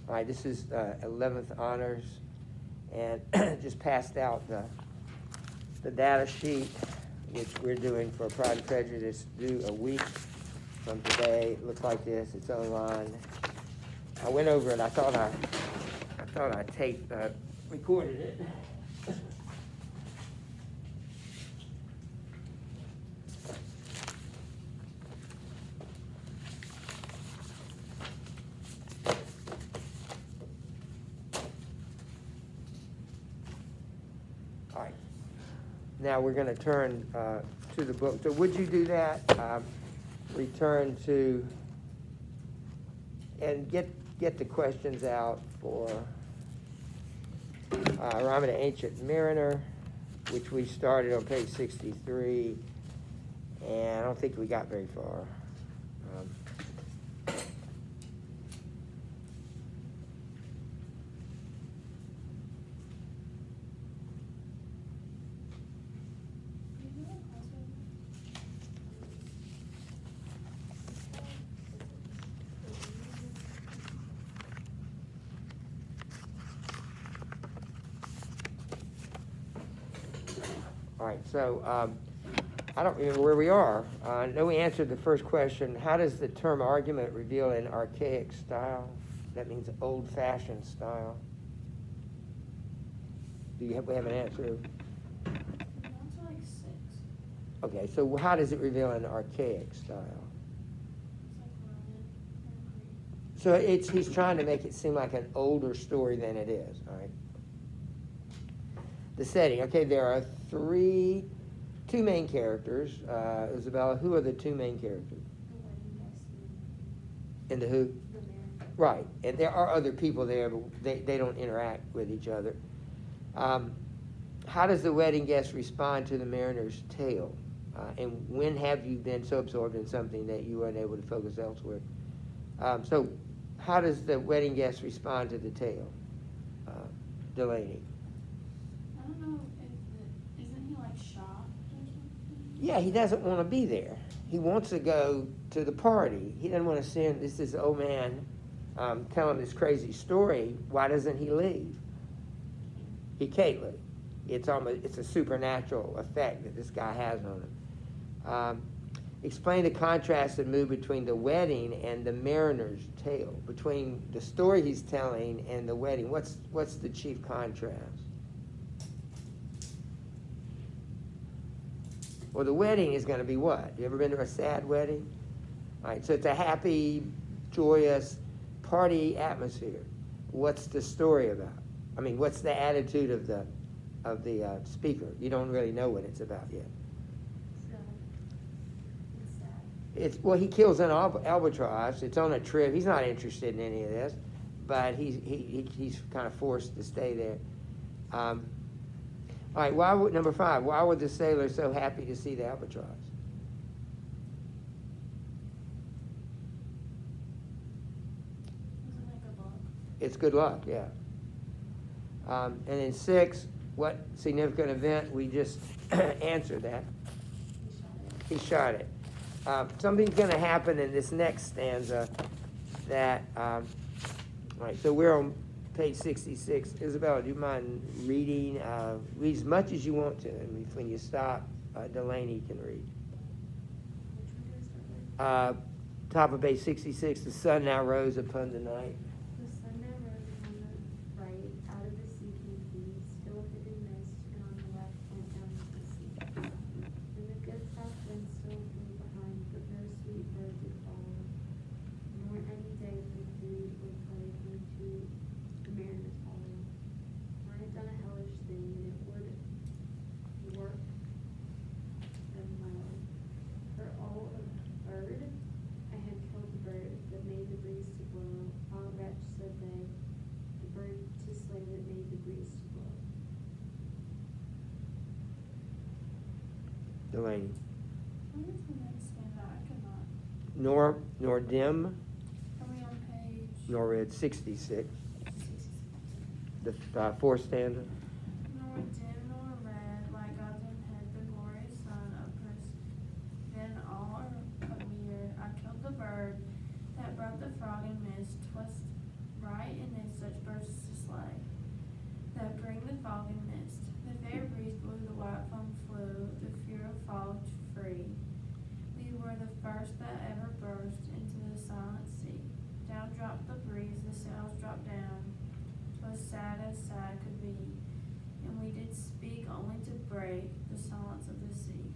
All right, this is 11th honors, and just passed out the data sheet, which we're doing for Pride and Prejudice, due a week from today. It looks like this. It's online. I went over it. I thought I taped, recorded it. All right. Now we're going to turn to the book. So would you do that? Return to and get the questions out for Raman, the Ancient Mariner, which we started on page 63, and I don't think we got very far. All right, so I don't remember where we are. I know we answered the first question. How does the term argument reveal an archaic style? That means old-fashioned style. We have an answer? That's like 6. Okay, so how does it reveal an archaic style? It's like Roman. So he's trying to make it seem like an older story than it is, all right? The setting, okay, there are two main characters. Isabella, who are the two main characters? The wedding guest And the who? the marriage. Right, and there are other people there, but they don't interact with each other. How does the wedding guest respond to the mariner's tale? And when have you been so absorbed in something that you were unable to focus elsewhere? So how does the wedding guest respond to the tale? Delaney. I don't know if isn't he like shocked or something? Yeah, he doesn't want to be there. He wants to go to the party. He doesn't want to send this old man telling this crazy story. Why doesn't he leave? He can't leave. It's a supernatural effect that this guy has on him. Explain the contrast and mood between the wedding and the mariner's tale. Between the story he's telling and the wedding, what's the chief contrast? Well, the wedding is going to be what? You ever been to a sad wedding? All right, so it's a happy, joyous party atmosphere. What's the story about? I mean, what's the attitude of the speaker? You don't really know what it's about yet. It's sad. Well, he kills an albatross. It's on a trip. He's not interested in any of this, but he's kind of forced to stay there. All right, number 5, why were the sailors so happy to see the albatross? Isn't it good luck? It's good luck, yeah. And then 6, what significant event? We just answered that. He shot it. He shot it. Something's going to happen in this next stanza that, all right, so we're on page 66. Isabella, do you mind reading? Read as much as you want to. And when you stop, Delaney can read. Which one do I start with? Top of page 66, the sun now rose upon the night. The sun now rose upon the right, out of the sinking sea, still hidden mist, and on the left went down to the sea. And the good south wind still blew behind, but no sweet bird did follow, nor any day for food or play came to the mariner's hollow. I had done a hellish thing, and it would work them well. For all a bird, I had killed the bird that made the breeze to blow. Ah, wretch, said they, the bird to slay that made the breeze to blow. Delaney. What is the next stanza? I could not. Nor dim, Are we on page? nor red, 66. 66? The 4th stanza. Nor dim nor red, like God's own head, the glorious sun of Christ. Then all are a mere. I killed the bird that brought the frog and mist. 'Twas bright and such birds to slay, that bring the fog and mist. The fair breeze blew, the white foam flew, the fear of fog free. We were the first that ever burst into the silent sea. Down dropped the breeze, the sails dropped down. 'Twas sad as sad could be, and we did speak only to break the silence of the sea.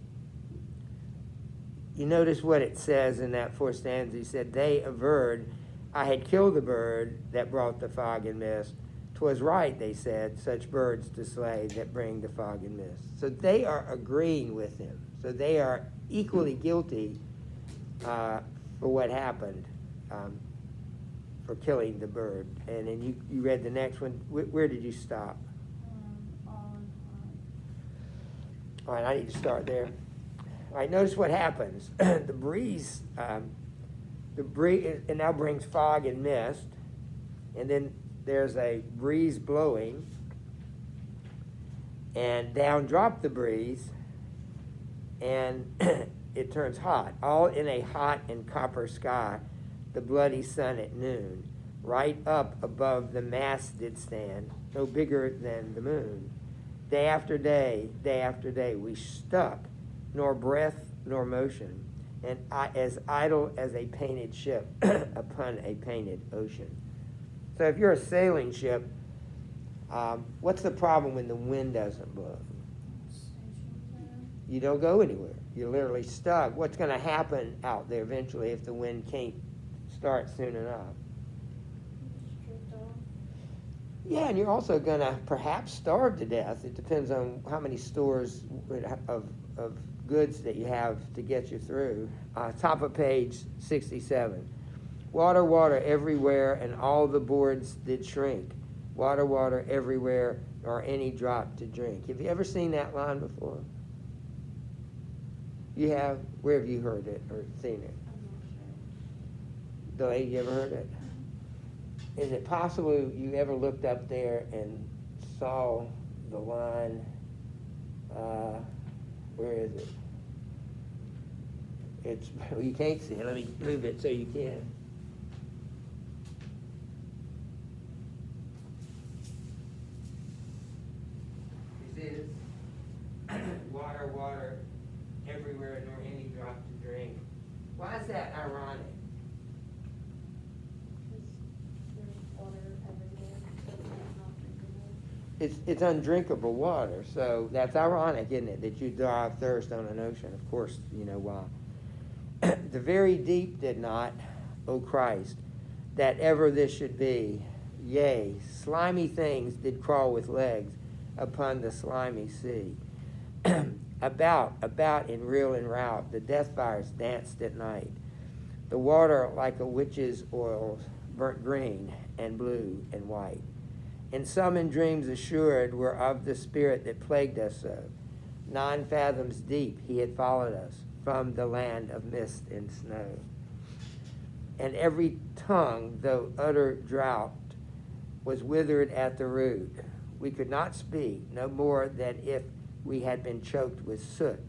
You notice what it says in that fourth stanza. He said, they averred, I had killed the bird that brought the fog and mist. 'Twas right, they said, such birds to slay that bring the fog and mist. So they are agreeing with him. So they are equally guilty for what happened, for killing the bird. And then you read the next one. Where did you stop? All in heart. All right, I need to start there. All right, notice what happens. The breeze it now brings fog and mist, and then there's a breeze blowing, and down dropped the breeze, and it turns hot. All in a hot and copper sky, the bloody sun at noon, right up above the mast did stand, no bigger than the moon. Day after day, we stuck, nor breath nor motion, and as idle as a painted ship upon a painted ocean. So if you're a sailing ship, what's the problem when the wind doesn't blow? You don't go anywhere. You're literally stuck. What's going to happen out there eventually if the wind can't start soon enough? Drift off. Yeah, and you're also going to perhaps starve to death. It depends on how many stores of goods that you have to get you through. Top of page 67. Water, water everywhere, and all the boards did shrink. Water, water everywhere, nor any drop to drink. Have you ever seen that line before? You have? Where have you heard it or seen it? I'm not sure. Delaney, you ever heard it? Is it possible you ever looked up there and saw the line, where is it? Well, you can't see it. Let me move it so you can. You see this? Water, water everywhere, nor any drop to drink. Why is that ironic? There's water everywhere, so it's not drinkable. It's undrinkable water, so that's ironic, isn't it, that you die of thirst on an ocean? Of course, you know why. The very deep did not, O Christ, that ever this should be. Yea, slimy things did crawl with legs upon the slimy sea. About in reel and rout, the death fires danced at night. The water like a witch's oil burnt green and blue and white. And some in dreams assured were of the spirit that plagued us so. 9 fathoms deep he had followed us from the land of mist and snow. And every tongue, though utter drought, was withered at the root. We could not speak, no more than if we had been choked with soot.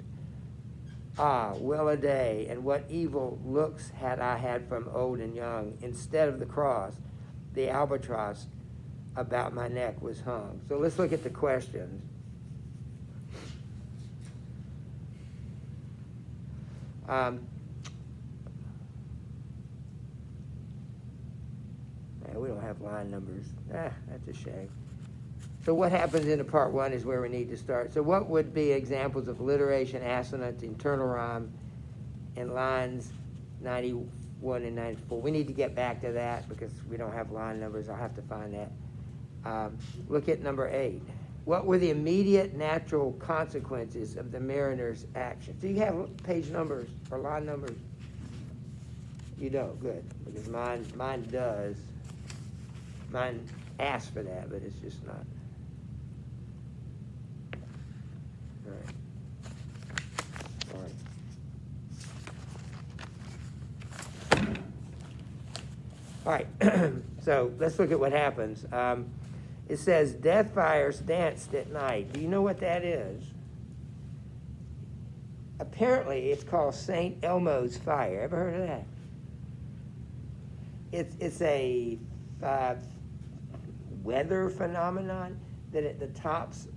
Ah, well a day, and what evil looks had I had from old and young. Instead of the cross, the albatross about my neck was hung. So let's look at the questions. We don't have line numbers. That's a shame. So what happens in the part 1 is where we need to start. So what would be examples of alliteration, assonance, internal rhyme in lines 91 and 94? We need to get back to that because we don't have line numbers. I'll have to find that. Look at number 8. What were the immediate natural consequences of the mariner's action? Do you have page numbers or line numbers? You don't, good, because mine does. Mine asks for that, but it's just not. All right. All right, so let's look at what happens. It says, death fires danced at night. Do you know what that is? Apparently, it's called St. Elmo's fire. Ever heard of that? It's a weather phenomenon, that at the tops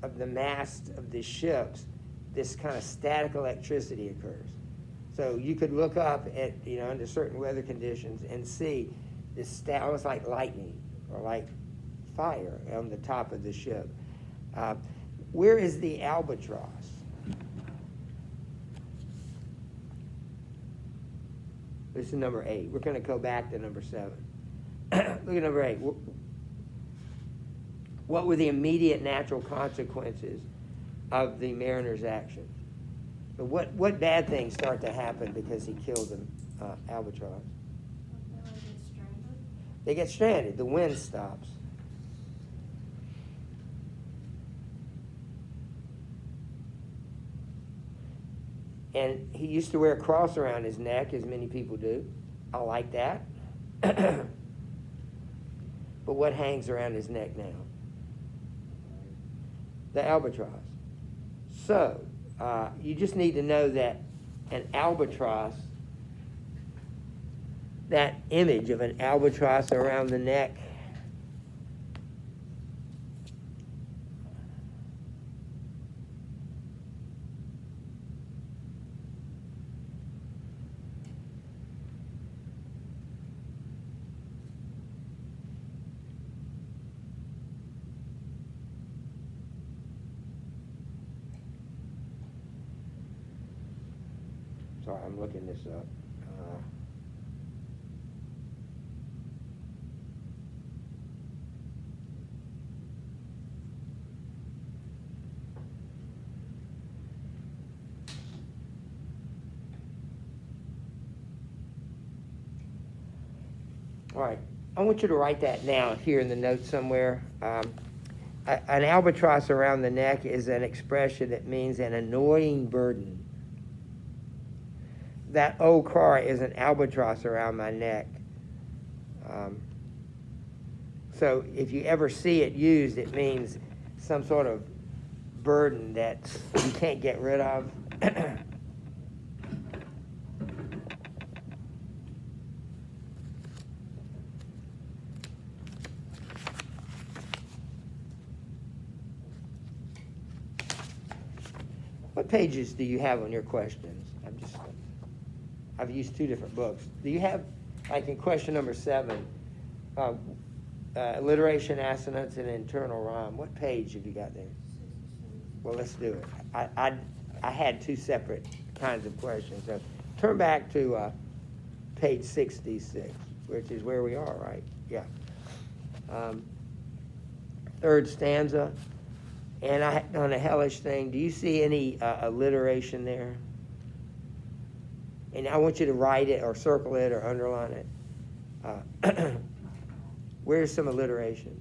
of the mast of the ships, this kind of static electricity occurs. So you could look up at, under certain weather conditions and see this almost like lightning or like fire on the top of the ship. Where is the albatross? This is number 8. We're going to go back to number 7. Look at number 8. What were the immediate natural consequences of the mariner's action? So what bad things start to happen because he killed the albatross? They get stranded. The wind stops. And he used to wear a cross around his neck, as many people do. I like that. But what hangs around his neck now? The albatross. So, you just need to know that an albatross, that image of an albatross around the neck, sorry, I'm looking this up. All right, I want you to write that now here in the notes somewhere. An albatross around the neck is an expression that means an annoying burden. That old car is an albatross around my neck. So if you ever see it used, it means some sort of burden that you can't get rid of. What pages do you have on your questions? I've used 2 different books. Do you have, like in question number 7, alliteration, assonance, and internal rhyme? What page have you got there? Well, let's do it. I had 2 separate kinds of questions. So turn back to page 66, which is where we are, right? Yeah. 3rd stanza. And on a hellish thing, do you see any alliteration there? And I want you to write it or circle it or underline it. Where's some alliteration?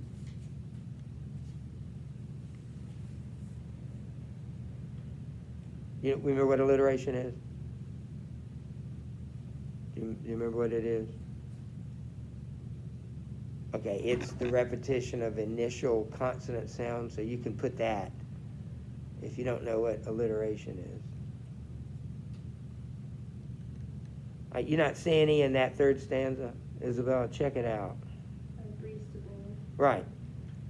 You remember what alliteration is? Do you remember what it is? Okay, it's the repetition of initial consonant sounds, so you can put that if you don't know what alliteration is. You're not seeing any in that 3rd stanza? Isabella, check it out. Right,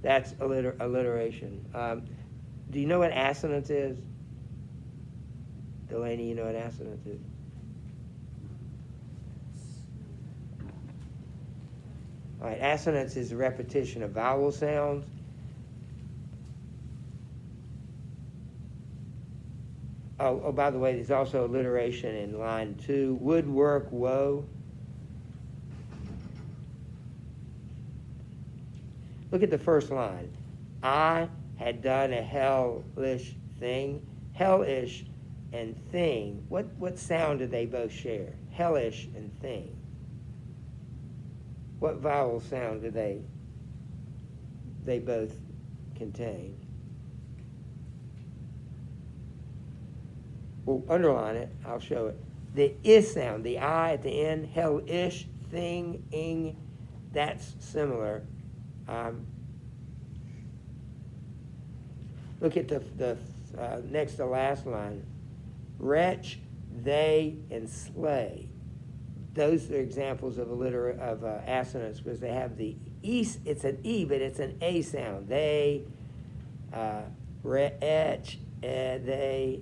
that's alliteration. Do you know what assonance is? Delaney, you know what assonance is? All right, assonance is a repetition of vowel sounds. Oh, by the way, there's also alliteration in line 2. Would work, woe. Look at the first line. I had done a hellish thing. Hellish and thing. What sound do they both share? Hellish and thing. What vowel sound do they both contain? Well, underline it. I'll show it. The is sound, the I at the end, hellish, thing, ing, that's similar. Look at the next to last line. Wretch, they, and slay. those are examples of assonance, because they have the E, it's an E, but it's an A sound. They, etch, they,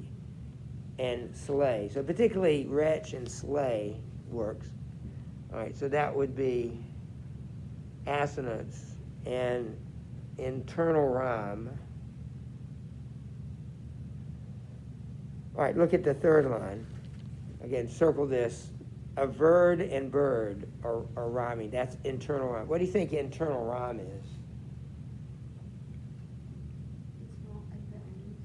and slay. So particularly retch and slay works. All right, so that would be assonance and internal rhyme. All right, look at the third line. Again, circle this. Averred and bird are rhyming. That's internal rhyme. What do you think internal rhyme is? It's not at the end.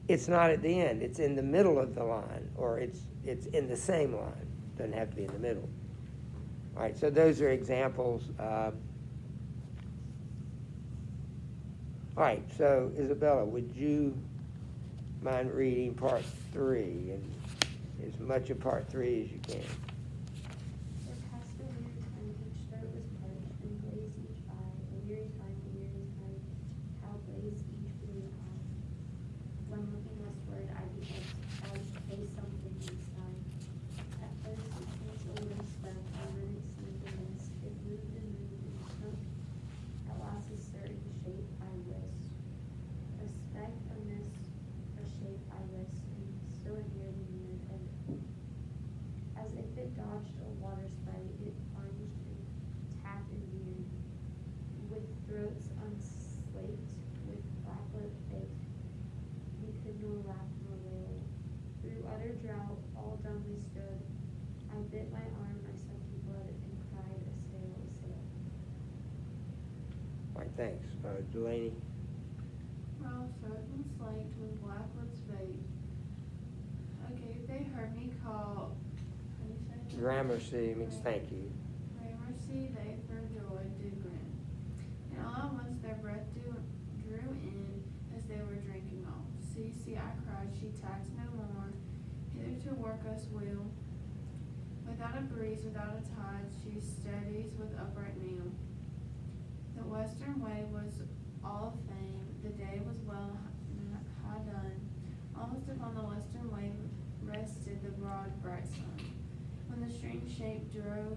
It's not at the end. It's in the middle of the line, or it's in the same line. Doesn't have to be in the middle. All right, so those are examples. All right, so Isabella, would you mind reading part 3 and as much of part 3 as you can? There passed a weary time, each throat was parched, and blazed each eye. A weary time, how blazed each blue eye. When looking westward, I beheld something in the sky. At first it seemed a little speck, and then it seemed a mist. It moved and shrunk. At last a certain shape I wist. A speck, a mist, a shape I wist, and so it neared and neared, and as if it dodged a water sprite, it plunged and tapped and veered, with throats unslaked, with black lip baked. We could nor laugh nor wail. Through utter drought, all dumbly stood. I bit my arm, I sucked in blood, and cried, a sail, a sail. All right, thanks. Delaney? Ralph Throat slaked with black lips baked. Okay, they heard me call. How do you say that? Gramercy means thank you. Gramercy, they for joy did grin. And all at once their breath drew in as they were drinking off. See, see, I cried, she taxed no more. Hither to work us will. Without a breeze, without a tide, she steadies with upright kneel. The western way was all of fame, the day was well high done. Almost upon the western wave rested the broad bright sun. When the strange shape drove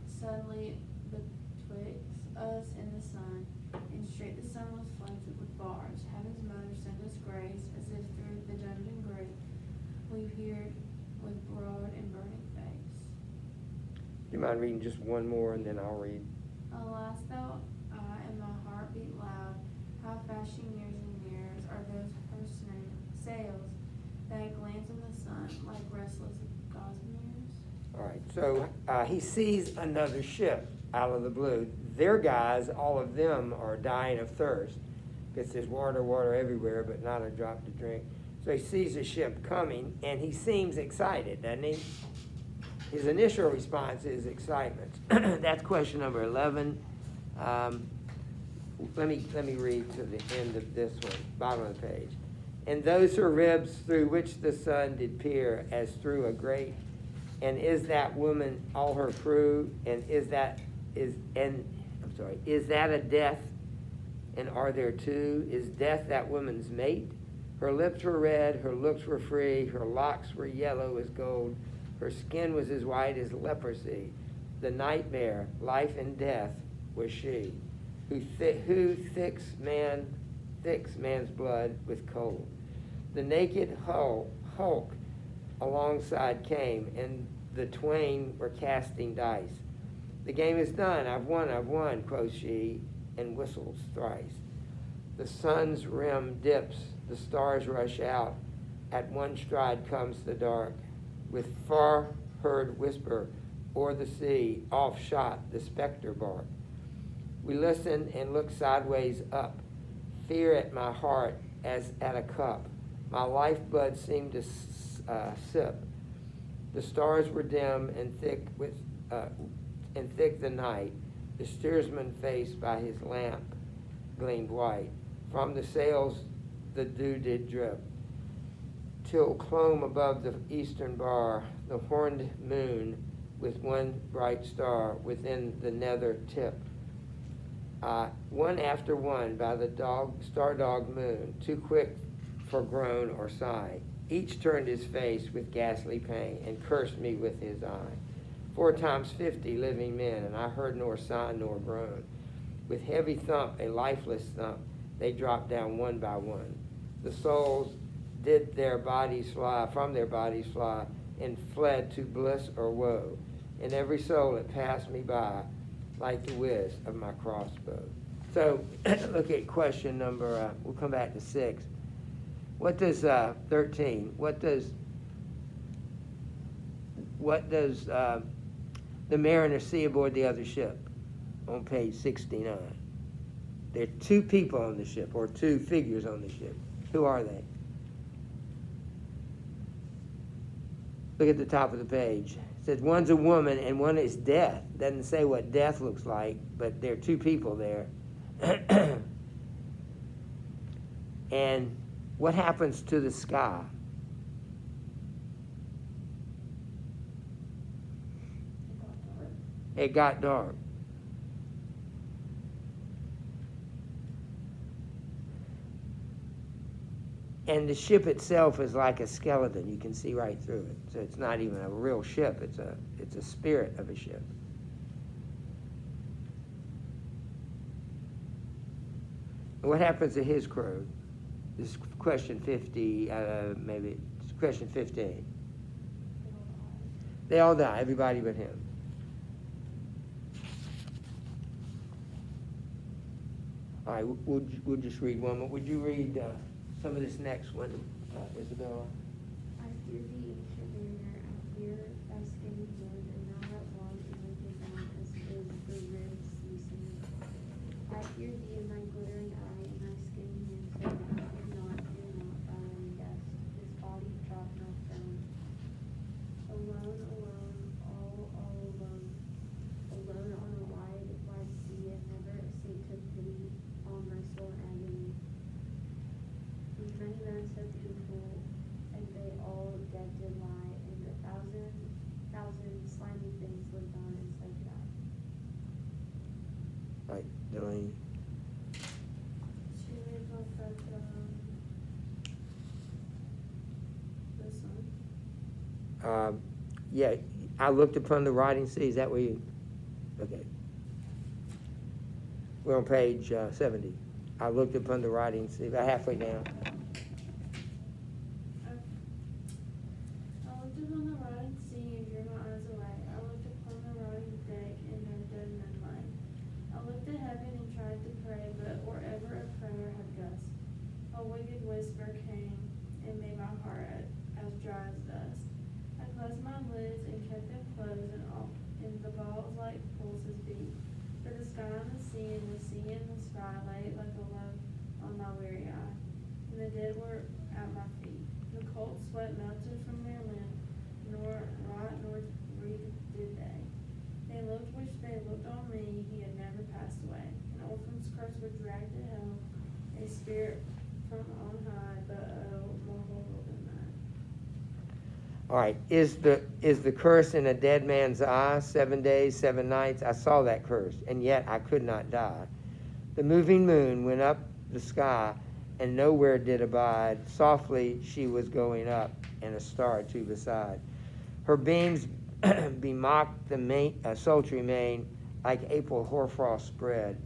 suddenly betwixt us and the sun, and straight the sun was flanked with bars. Heaven's mother sent us grace, as if through the dungeon grate we peered with broad and burning face. Do you mind reading just one more, and then I'll read? Alas, thou eye, and my heart beat loud. How fast she nears and nears are those her sails that glance in the sun like restless gossameres. All right, so he sees another ship out of the blue. Their guys, all of them, are dying of thirst because there's water everywhere, but not a drop to drink. So he sees a ship coming, and he seems excited, doesn't he? His initial response is excitement. That's question number 11. Let me read to the end of this one, bottom of the page. And those her ribs through which the sun did peer as through a grate, and is that woman all her crew, and is that a death, and are there two? Is death that woman's mate? Her lips were red, her looks were free, her locks were yellow as gold, her skin was as white as leprosy. The nightmare, life and death, was she, who thicks man's blood with cold. The naked hulk alongside came, and the twain were casting dice. The game is done, I've won, quoth she, and whistles thrice. The sun's rim dips, the stars rush out. At one stride comes the dark. With far-heard whisper o'er the sea, off shot the spectre bark. We listen and look sideways up. Fear at my heart as at a cup. My lifeblood seemed to sip. The stars were dim and thick the night. The steersman face by his lamp gleamed white. From the sails the dew did drip, till clomb above the eastern bar the horned moon with one bright star within the nether tip. One after one by the star-dogged moon, too quick for groan or sigh, each turned his face with ghastly pain and cursed me with his eye. 4 times 50 living men, and I heard nor sign nor groan. With heavy thump, a lifeless thump, they dropped down one by one. The souls did their bodies fly, from their bodies fly, and fled to bliss or woe. And every soul that passed me by, like the whiz of my crossbow. So, look at question number, we'll come back to 6. What does, 13, what does the mariner see aboard the other ship? On page 69. There are 2 people on the ship, or 2 figures on the ship. Who are they? Look at the top of the page. It says one's a woman and one is death. Doesn't say what death looks like, but there are 2 people there. And what happens to the sky? It got dark. And the ship itself is like a skeleton. You can see right through it. So it's not even a real ship. It's a spirit of a ship. And what happens to his crew? This is question 50, maybe it's question 15. They all die, everybody but him. All right, we'll just read one more. Would you read some of this next one, Isabella? I fear the ancient mariner, I fear thy skinny board, and thou art long and wicked bound as is the ribbed sea sand. I fear thee in thy glittering eye, and thy skinny hand so round, fear not thy lying guest, his body drop not down. Alone, alone, all alone, alone on a wide, wide sea, and never a saint took pity on my soul agony. These many men so beautiful, and they all dead did lie, and 1,000 slimy things lived on, and so did I. Right, Delaney. She lives off of, this one. Yeah, I looked upon the writing. See, is that where you? Okay. We're on page 70. I looked upon the writing. See, about halfway down. I looked upon the rotting sea and drew my eyes away. I looked upon the rotting deck and there dead men lay. I looked to heaven and tried to pray, but wherever a prayer had gust, a wicked whisper came and made my heart as dry as dust. I closed my lids and kept them closed, and the balls like pulses beat. For the sky and the sea and the sea and the sky lay like a love on my weary eye, and the dead were at my feet. The cold sweat melted from their limb, nor rot nor reek did they. They looked which they looked on me, he had never passed away. An orphan's curse would drag to hell, a spirit from on high, but oh, more horrible than that. All right, is the curse in a dead man's eye? 7 days, 7 nights. I saw that curse, and yet I could not die. The moving moon went up the sky, and nowhere did abide. Softly she was going up, and a star or 2 beside. Her beams bemocked the sultry main, like April hoarfrost spread.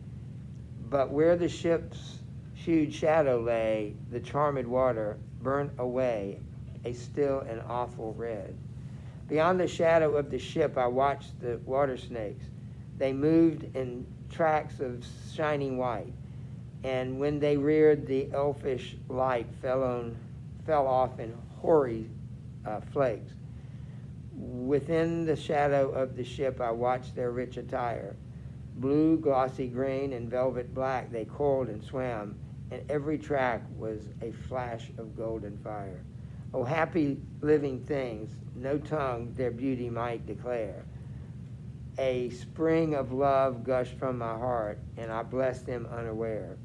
But where the ship's huge shadow lay, the charmed water burnt away, a still and awful red. Beyond the shadow of the ship, I watched the water snakes. They moved in tracks of shining white, and when they reared, the elfish light fell off in hoary flakes. Within the shadow of the ship, I watched their rich attire. Blue, glossy green, and velvet black, they coiled and swam, and every track was a flash of golden fire. Oh, happy living things, no tongue their beauty might declare. A spring of love gushed from my heart, and I blessed them unaware.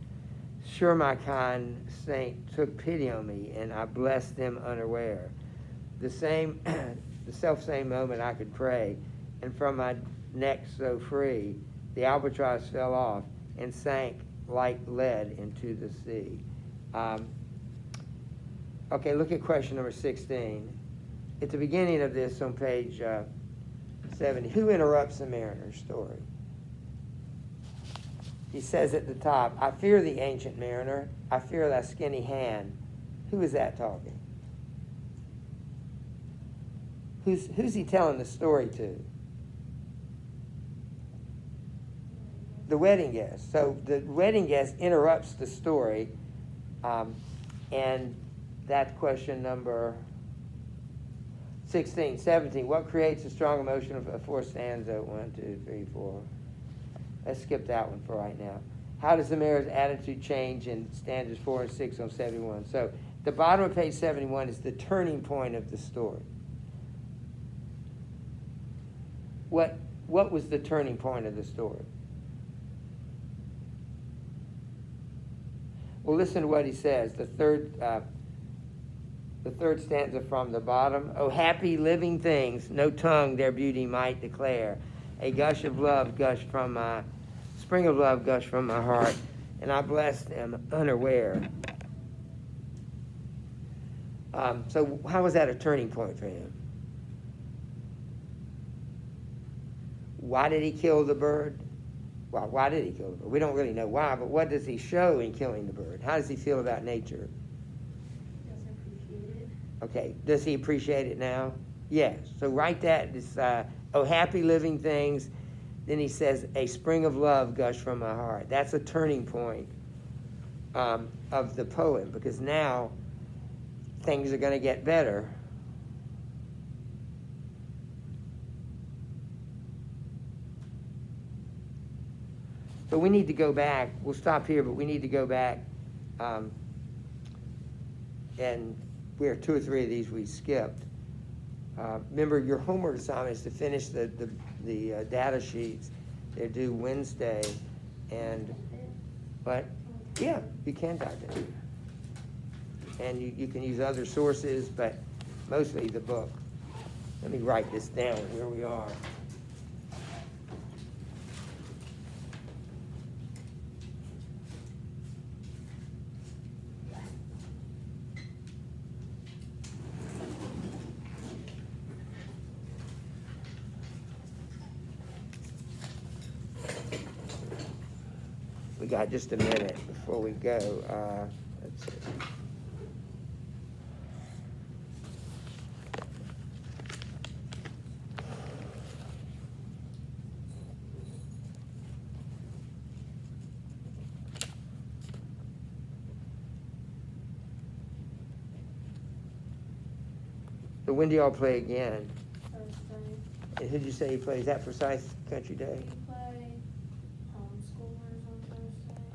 Sure, my kind saint took pity on me, and I blessed them unaware. The self-same moment I could pray, and from my neck so free, the albatross fell off and sank like lead into the sea. Okay, look at question number 16. At the beginning of this, on page 70. Who interrupts the mariner's story? He says at the top, I fear thee, ancient mariner. I fear thy skinny hand. Who is that talking? Who's he telling the story to? The wedding guest. So the wedding guest interrupts the story, and that's question number 16. 17. What creates a strong emotion of a fourth stanza? 1, 2, 3, 4. Let's skip that one for right now. How does the mayor's attitude change in stanzas 4 and 6 on 71? So the bottom of page 71 is the turning point of the story. What was the turning point of the story? Well, listen to what he says. The third stanza from the bottom. Oh, happy living things, no tongue their beauty might declare. A gush of love gushed from my, spring of love gushed from my heart, and I blessed them unaware. So how was that a turning point for him? Why did he kill the bird? Well, why did he kill the bird? We don't really know why, but what does he show in killing the bird? How does he feel about nature? He doesn't appreciate it. Okay, does he appreciate it now? Yes. So write that, this, oh, happy living things. Then he says, a spring of love gushed from my heart. That's a turning point of the poem, because now things are going to get better. But we need to go back. We'll stop here, but we need to go back. And we have 2 or 3 of these we skipped. Remember, your homework assignment is to finish the data sheets. They're due Wednesday. And, but, yeah, you can type it. And you can use other sources, but mostly the book. Let me write this down where we are. We got just a minute before we go. Let's see. So when do y'all play again? Thursday. And who'd you say you play? Is that Forsyth Country Day?